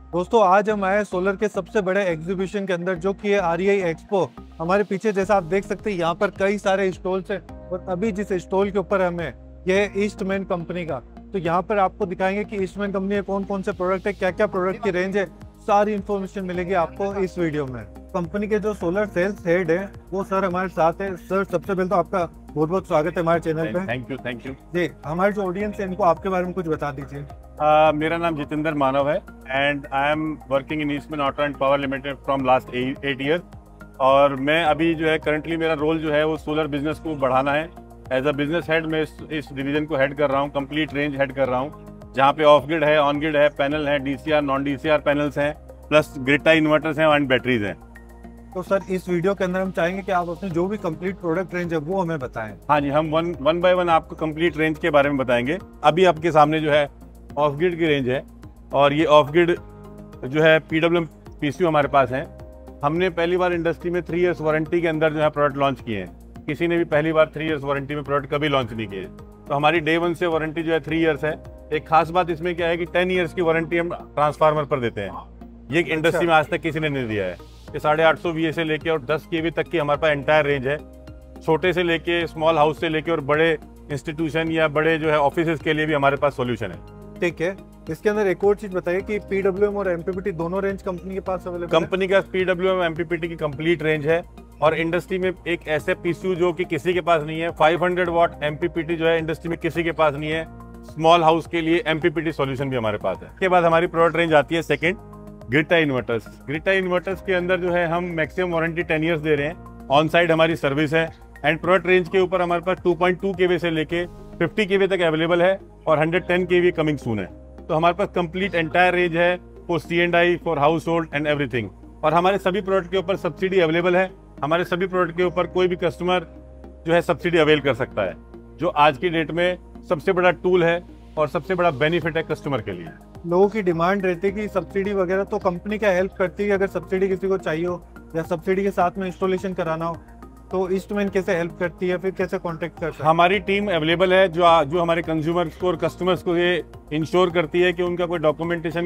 दोस्तों आज हम आए सोलर के सबसे बड़े एग्जीबिशन के अंदर जो कि है REI एक्सपो। हमारे पीछे जैसा आप देख सकते हैं यहाँ पर कई सारे स्टॉल्स हैं और अभी जिस स्टॉल के ऊपर हमें ये ईस्टमैन कंपनी का, तो यहाँ पर आपको दिखाएंगे कि ईस्टमैन कंपनी में कौन कौन से प्रोडक्ट है, क्या क्या प्रोडक्ट की रेंज है, सारी इन्फॉर्मेशन मिलेगी आपको इस वीडियो में। कंपनी के जो सोलर सेल्स हेड है वो सर हमारे साथ है। सर सबसे पहले तो आपका बहुत बहुत स्वागत है हमारे चैनल पे। थैंक यू जी, हमारे जो ऑडियंस है इनको आपके बारे में कुछ बता दीजिए। मेरा नाम जितेंद्र मानव है and I am working in Eastman auto and power limited from last 8 years. और मैं अभी जो है करंटली मेरा रोल जो है वो सोलर बिजनेस को बढ़ाना है। एज अ बिजनेस हेड मैं इस डिवीजन को हेड कर रहा हूँ, कंप्लीट रेंज हेड कर रहा हूँ, जहाँ पे ऑफ ग्रिड है, ऑन ग्रिड है, पैनल है, DCR नॉन DCR पैनल्स हैं, प्लस ग्रिड टाई इन्वर्टर्स हैं एंड बैटरीज हैं। तो सर इस वीडियो के अंदर हम चाहेंगे कि आप अपने जो भी कंप्लीट प्रोडक्ट रेंज है वो हमें बताएं। हाँ जी, हम वन बाय वन आपको कंप्लीट रेंज के बारे में बताएंगे। अभी आपके सामने जो है ऑफ ग्रिड की रेंज है और ये ऑफ ग्रिड जो है PWM PCU हमारे पास है। हमने पहली बार इंडस्ट्री में 3 इयर्स वारंटी के अंदर जो है प्रोडक्ट लॉन्च किए हैं। किसी ने भी पहली बार 3 इयर्स वारंटी में प्रोडक्ट कभी लॉन्च नहीं किए। तो हमारी डे 1 से वारंटी जो है 3 इयर्स है। एक खास बात इसमें क्या है कि 10 इयर्स की वारंटी हम ट्रांसफार्मर पर देते हैं। ये इंडस्ट्री में आज तक किसी ने नहीं दिया है। ये 850 VA से लेके और 10 kV तक की हमारे पास एंटायर रेंज है। छोटे से लेके स्मॉल हाउस से लेके और बड़े इंस्टीट्यूशन या बड़े जो है ऑफिस के लिए भी हमारे पास सॉल्यूशन है। ठीक है, इसके अंदर एक और चीज बताइए कि PWM और MPPT दोनों रेंज कंपनी के पास अवेलेबल है? कंपनी का PWM MPPT की कंप्लीट रेंज है और इंडस्ट्री में एक ऐसे PCU जो कि किसी के पास नहीं है। 500 वाट MPPT जो है इंडस्ट्री में किसी के पास नहीं है। स्मॉल हाउस के लिए MPPT सॉल्यूशन भी हमारे पास है। उसके बाद हमारी प्रोडक्ट रेंज आती है second, grid tie inverters. Grid tie inverters के अंदर जो है हम मैक्सिमम वारंटी 10 इयर्स दे रहे हैं। ऑन साइड हमारी सर्विस है एंड प्रोडक्ट रेंज के ऊपर हमारे पास 2.2 kV से लेके 50 kV तक अवेलेबल है और 110 kV कमिंग सून है। तो हमारे पास कंप्लीट एंटायर रेंज है for C&I, for house hold and everything. और हमारे सभी प्रोडक्ट के ऊपर सब्सिडी अवेलेबल है। हमारे सभी प्रोडक्ट के ऊपर कोई भी कस्टमर जो है सब्सिडी अवेल कर सकता है, जो आज की डेट में सबसे बड़ा टूल है और सबसे बड़ा बेनिफिट है कस्टमर के लिए। लोगों की डिमांड रहती है कि सब्सिडी वगैरह, तो कंपनी क्या हेल्प करती है? अगर सब्सिडी किसी को चाहिए हो या सब्सिडी के साथ में इंस्टॉलेशन कराना हो तो ईस्टमैन कैसे हेल्प करती है, फिर कैसे कांटेक्ट करता है? हमारी टीम अवेलेबल है जो हमारे कंज्यूमर्स को और कस्टमर्स को ये इंश्योर करती है कि उनका कोई डॉक्यूमेंटेशन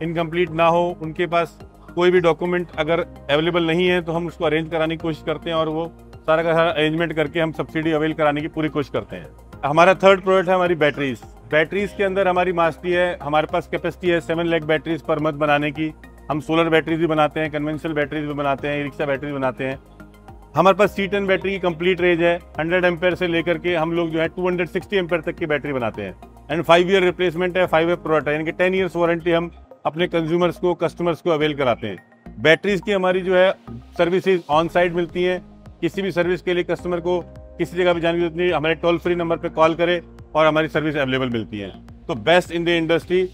इनकम्प्लीट ना हो। उनके पास कोई भी डॉक्यूमेंट अगर अवेलेबल नहीं है तो हम उसको अरेंज कराने की कोशिश करते हैं और वो सारा का सारा अरेंजमेंट करके हम सब्सिडी अवेल कराने की पूरी कोशिश करते हैं। हमारा थर्ड प्रोडक्ट है हमारी बैटरीज के अंदर हमारी मास्टरी है। हमारे पास कैपेसिटी है 7 लाख बैटरीज पर मंथ बनाने की। हम सोलर बैटरीज भी बनाते हैं, कन्वेंशनल बैटरीज भी बनाते हैं, रिक्शा बैटरीज बनाते हैं। हमारे पास C10 बैटरी की कंप्लीट रेंज है। 100 एम्पेयर से लेकर के हम लोग जो है 260 एम्पेयर तक की बैटरी बनाते हैं एंड 5 ईयर रिप्लेसमेंट है, 5 ईयर प्रोडक्ट है, यानी कि 10 ईयर्स वारंटी हम अपने कंज्यूमर्स को, कस्टमर्स को अवेल कराते हैं। बैटरीज की हमारी जो है सर्विसेज ऑन साइड मिलती हैं। किसी भी सर्विस के लिए कस्टमर को किसी जगह भी जाने की जरूरत नहीं, हमारे टोल फ्री नंबर पर कॉल करे और हमारी सर्विस अवेलेबल मिलती है। तो बेस्ट इन द इंडस्ट्री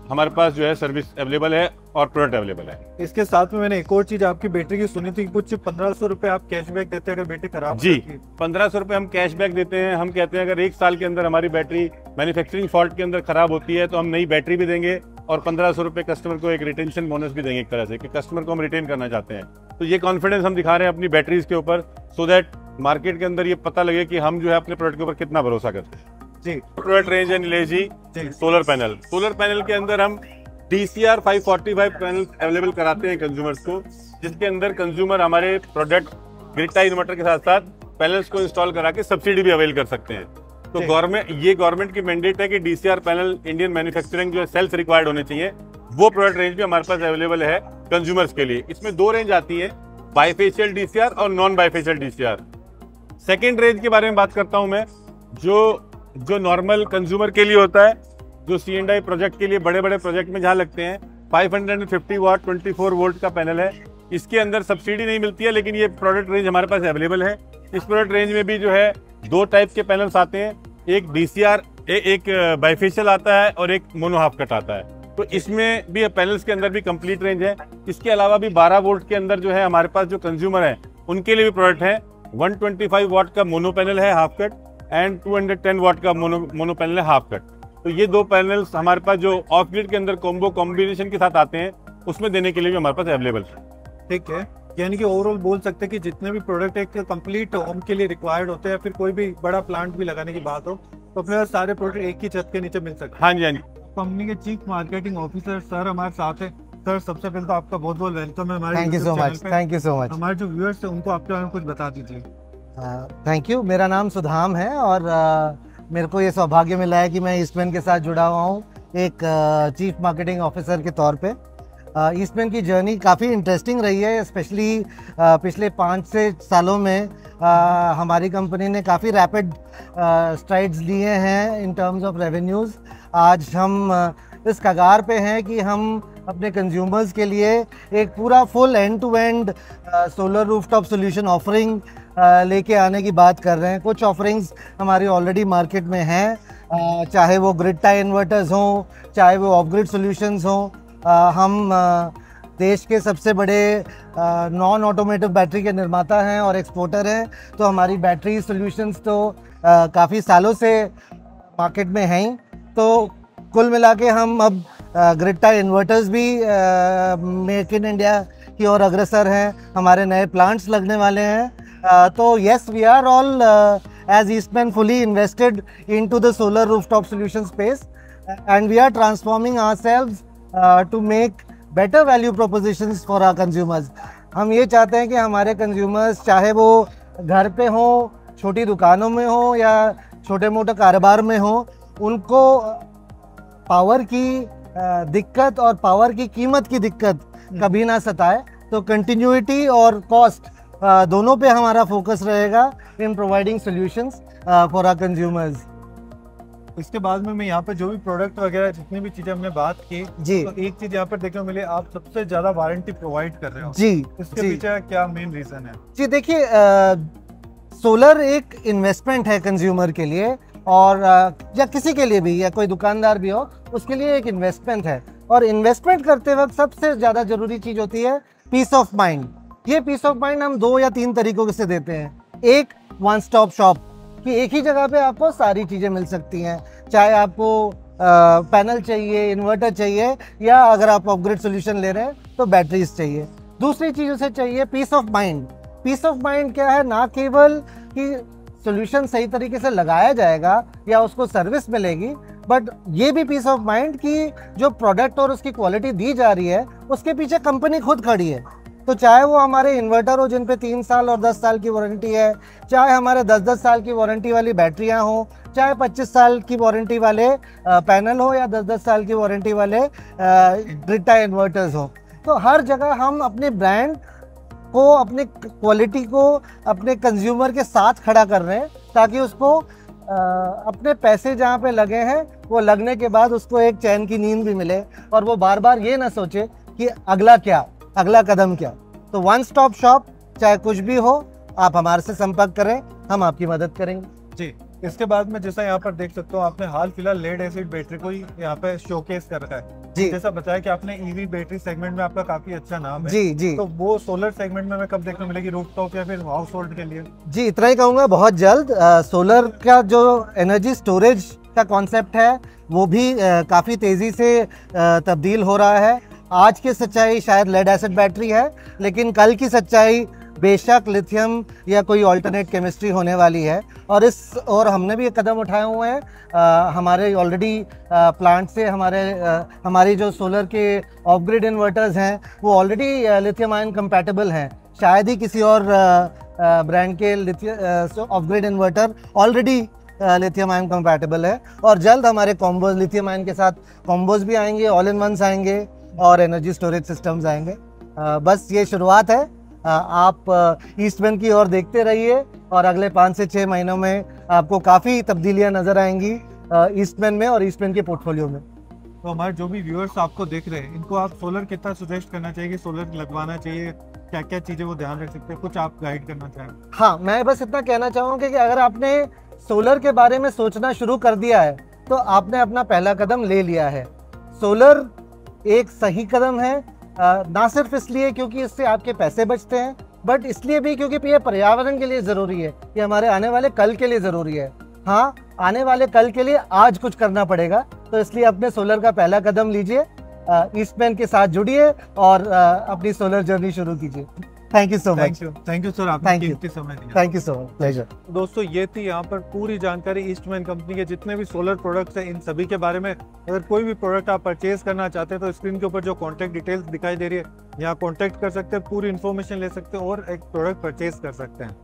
हमारे पास जो है सर्विस अवेलेबल है और प्रोडक्ट अवेलेबल है। इसके साथ में मैंने एक और चीज आपकी बैटरी की सुनी थी, कुछ 1500 रुपए आप कैशबैक देते हैं अगर बैटरी खराब जी। 1500 रुपए हम कैशबैक देते हैं। हम कहते हैं अगर 1 साल के अंदर हमारी बैटरी मैन्युफैक्चरिंग फॉल्ट के अंदर खराब होती है तो हम नई बैटरी भी देंगे और 1500 रुपए कस्टमर को एक रिटेंशन बोनस भी देंगे, एक तरह से कि कस्टमर को हम रिटेन करना चाहते हैं। तो ये कॉन्फिडेंस हम दिखा रहे हैं अपनी बैटरीज के ऊपर, सो दैट मार्केट के अंदर ये पता लगे कि हम जो है अपने प्रोडक्ट के ऊपर कितना भरोसा करते हैं। जी, प्रोडक्ट रेंज है नीलेश जी। सोलर पैनल के अंदर हम DCR 545 पैनल अवेलेबल कराते हैं कंज्यूमर्स को, जिसके अंदर कंज्यूमर हमारे प्रोडक्ट ग्रिड टाई इन्वर्टर के साथ साथ पैनल्स को इंस्टॉल करा के सब्सिडी भी अवेल कर सकते हैं। तो गवर्नमेंट की मैंडेट है कि DCR पैनल इंडियन मैन्युफैक्चरिंग जो है सेल्फ रिक्वायर्ड होने चाहिए। वो प्रोडक्ट रेंज भी हमारे पास अवेलेबल है कंज्यूमर्स के लिए। इसमें 2 रेंज आती है, बाइफेशियल DCR और non bifacial DCR। Second range के बारे में बात करता हूं मैं, जो नॉर्मल कंज्यूमर के लिए होता है, जो C&I प्रोजेक्ट के लिए बड़े बड़े प्रोजेक्ट में जहाँ लगते हैं। 550 वाट 24 वोल्ट का पैनल है। इसके अंदर सब्सिडी नहीं मिलती है, लेकिन ये प्रोडक्ट रेंज हमारे पास अवेलेबल है। इस प्रोडक्ट रेंज में भी जो है 2 टाइप के पैनल्स आते हैं, एक DCR एक बाइफेशियल आता है और एक मोनो हाफ कट आता है। तो इसमें भी पैनल्स के अंदर भी कंप्लीट रेंज है। इसके अलावा भी 12 वोल्ट के अंदर जो है हमारे पास जो कंज्यूमर है उनके लिए भी प्रोडक्ट है। 125 वाट का मोनो पैनल है हाफ कट एंड 210 वाट का मोनो पैनल है हाफ कट। तो ये 2 पैनल्स हमारे पास जो ऑफ ग्रिड के अंदर कॉम्बिनेशन के साथ आते हैं उसमें देने के लिए भी हमारे पास अवेलेबल है। ठीक है, यानी कि ओवरऑल बोल सकते हैं कि जितने भी प्रोडक्ट एक कंप्लीट होम के लिए रिक्वायर्ड होते हैं, फिर कोई भी बड़ा प्लांट भी लगाने की बात हो तो फिर सारे प्रोडक्ट एक ही छत के नीचे मिल सकते हैं। हाँ जी, हाँ जी। कंपनी के चीफ मार्केटिंग ऑफिसर सर हमारे साथ हैं। सर सबसे पहले तो आपका बहुत बहुत वेलकम है हमारे thank you so much, thank you so much. हमारे जो व्यूअर्स हैं उनको आपके बारे में कुछ बता दीजिए। Thank you. मेरा नाम सुधाम है और मेरे को ये सौभाग्य मिला है कि मैं ईस्टमैन के साथ जुड़ा हुआ हूँ एक चीफ मार्केटिंग ऑफिसर के तौर पे। ईस्टमैन की जर्नी काफ़ी इंटरेस्टिंग रही है, स्पेशली पिछले 5 से सालों में हमारी कंपनी ने काफ़ी रैपिड स्ट्राइड्स लिए हैं इन टर्म्स ऑफ रेवेन्यूज़। आज हम इस कगार पे हैं कि हम अपने कंज्यूमर्स के लिए एक पूरा full end to end solar rooftop solution offering लेके आने की बात कर रहे हैं। कुछ ऑफरिंग्स हमारी ऑलरेडी मार्केट में हैं, चाहे वो ग्रिड टाई इन्वर्टर्स हों, चाहे वो ऑफ ग्रिड सॉल्यूशंस हों। हम देश के सबसे बड़े नॉन ऑटोमेटिव बैटरी के निर्माता हैं और एक्सपोर्टर हैं, तो हमारी बैटरी सॉल्यूशंस तो काफ़ी सालों से मार्केट में हैं। तो कुल मिला के हम अब ग्रिड टाई इन्वर्टर्स भी मेक इन इंडिया की ओर अग्रसर हैं। हमारे नए प्लांट्स लगने वाले हैं। तो yes, we are all as Eastman fully invested into the solar rooftop solution space and we are transforming ourselves to make better value propositions for our consumers. हम ये चाहते हैं कि हमारे कंज्यूमर्स, चाहे वो घर पे हों, छोटी दुकानों में हों या छोटे मोटे कारोबार में हों, उनको पावर की दिक्कत और पावर की कीमत की दिक्कत कभी ना सताए। तो कंटिन्यूटी और कॉस्ट दोनों पे हमारा फोकस रहेगा in providing solutions for our consumers. इसके बाद में मैं यहाँ पर जो भी प्रोडक्ट वगैरह जितनी भी चीजें हमने बात की जी, तो एक चीज यहाँ पर देखने को मिली, आप सबसे ज्यादा वारंटी प्रोवाइड कर रहे हो जी। इसके जी, पीछे क्या मेन रीजन है? जी देखिए, सोलर एक इन्वेस्टमेंट है कंज्यूमर के लिए और या किसी के लिए भी, या कोई दुकानदार भी हो, उसके लिए एक इन्वेस्टमेंट है। और इन्वेस्टमेंट करते वक्त सबसे ज़्यादा ज़रूरी चीज़ होती है पीस ऑफ माइंड। ये पीस ऑफ माइंड हम 2 या 3 तरीकों से देते हैं। एक, वन स्टॉप शॉप, कि एक ही जगह पे आपको सारी चीज़ें मिल सकती हैं, चाहे आपको पैनल चाहिए, इन्वर्टर चाहिए, या अगर आप अपग्रेड सोल्यूशन ले रहे हैं तो बैटरीज चाहिए। दूसरी चीज़ उसे चाहिए peace of mind. Peace of mind क्या है? ना केवल कि सोल्यूशन सही तरीके से लगाया जाएगा या उसको सर्विस मिलेगी, बट ये भी पीस ऑफ माइंड कि जो प्रोडक्ट और उसकी क्वालिटी दी जा रही है उसके पीछे कंपनी खुद खड़ी है। तो चाहे वो हमारे इन्वर्टर हो जिन पे 3 साल और 10 साल की वारंटी है, चाहे हमारे 10-10 साल की वारंटी वाली बैटरियां हो, चाहे 25 साल की वारंटी वाले पैनल हो या 10-10 साल की वारंटी वाले ग्रिड टाई इन्वर्टर्स हो, तो हर जगह हम अपने ब्रांड को, अपने क्वालिटी को अपने कंज्यूमर के साथ खड़ा कर रहे हैं, ताकि उसको अपने पैसे जहाँ पे लगे हैं वो लगने के बाद उसको एक चैन की नींद भी मिले और वो बार बार ये ना सोचे कि अगला क्या, अगला कदम क्या। तो वन स्टॉप शॉप, चाहे कुछ भी हो, आप हमारे से संपर्क करें, हम आपकी मदद करेंगे। जी। इसके बाद में जैसा यहाँ पर देख सकते हो, आपने हाल फिलहाल लेड एसिड बैटरी को ही यहाँ पे शोकेस कर रखा है। जी, जैसा बताया कि आपने ईवी बैटरी सेगमेंट में आपका काफी अच्छा नाम है। जी जी। तो वो सोलर सेगमेंट में हमें कब देखने मिलेगी, रूफटॉप या फिर हाउस होल्ड के लिए? जी, इतना ही कहूँगा, बहुत जल्द। सोलर का जो एनर्जी स्टोरेज का कॉन्सेप्ट है वो भी काफ़ी तेज़ी से तब्दील हो रहा है। आज की सच्चाई शायद लेड एसिड बैटरी है, लेकिन कल की सच्चाई बेशक लिथियम या कोई ऑल्टरनेट केमिस्ट्री होने वाली है। और हमने भी एक कदम उठाए हुए हैं। हमारे ऑलरेडी प्लांट से हमारी जो सोलर के ऑफ ग्रिड इन्वर्टर्स हैं वो ऑलरेडी लिथियम आयन कंपैटिबल हैं। शायद ही किसी और ब्रांड के of grid inverter already lithium ion compatible है। और जल्द हमारे कॉम्बोज, लिथियम आयन के साथ कॉम्बोज भी आएंगे, ऑल इन वंस आएंगे और एनर्जी स्टोरेज सिस्टम्स आएंगे। बस ये शुरुआत है। आप ईस्टमैन की ओर देखते रहिए और अगले 5 से 6 महीनों में आपको काफ़ी तब्दीलियां नज़र आएंगी ईस्टमैन में और ईस्टमैन के पोर्टफोलियो में। तो हमारे जो भी व्यूअर्स आपको देख रहे हैं, इनको आप सोलर कितना सजेस्ट करना चाहिए, सोलर लगवाना चाहिए, क्या क्या चीज़ें वो ध्यान रख सकते हैं, कुछ आप गाइड करना चाहें? हाँ, मैं बस इतना कहना चाहूँगा कि अगर आपने सोलर के बारे में सोचना शुरू कर दिया है तो आपने अपना पहला कदम ले लिया है। सोलर एक सही कदम है, ना सिर्फ इसलिए क्योंकि इससे आपके पैसे बचते हैं, बट इसलिए भी क्योंकि ये पर्यावरण के लिए ज़रूरी है, ये हमारे आने वाले कल के लिए ज़रूरी है। हाँ, आने वाले कल के लिए आज कुछ करना पड़ेगा, तो इसलिए अपने सोलर का पहला कदम लीजिए, ईस्टमैन के साथ जुड़िए और अपनी सोलर जर्नी शुरू कीजिए। Thank you so much. Thank you sir, आपने Thank you. कीमती समय दिया। Thank you so much, pleasure. दोस्तों ये थी यहाँ पर पूरी जानकारी ईस्टमैन कंपनी के जितने भी सोलर प्रोडक्ट्स हैं इन सभी के बारे में। अगर कोई भी प्रोडक्ट आप परचेज करना चाहते हैं तो स्क्रीन के ऊपर जो कॉन्टैक्ट डिटेल्स दिखाई दे रही है यहाँ कॉन्टैक्ट कर सकते हैं, पूरी इन्फॉर्मेशन ले सकते हैं और एक प्रोडक्ट परचेज कर सकते हैं।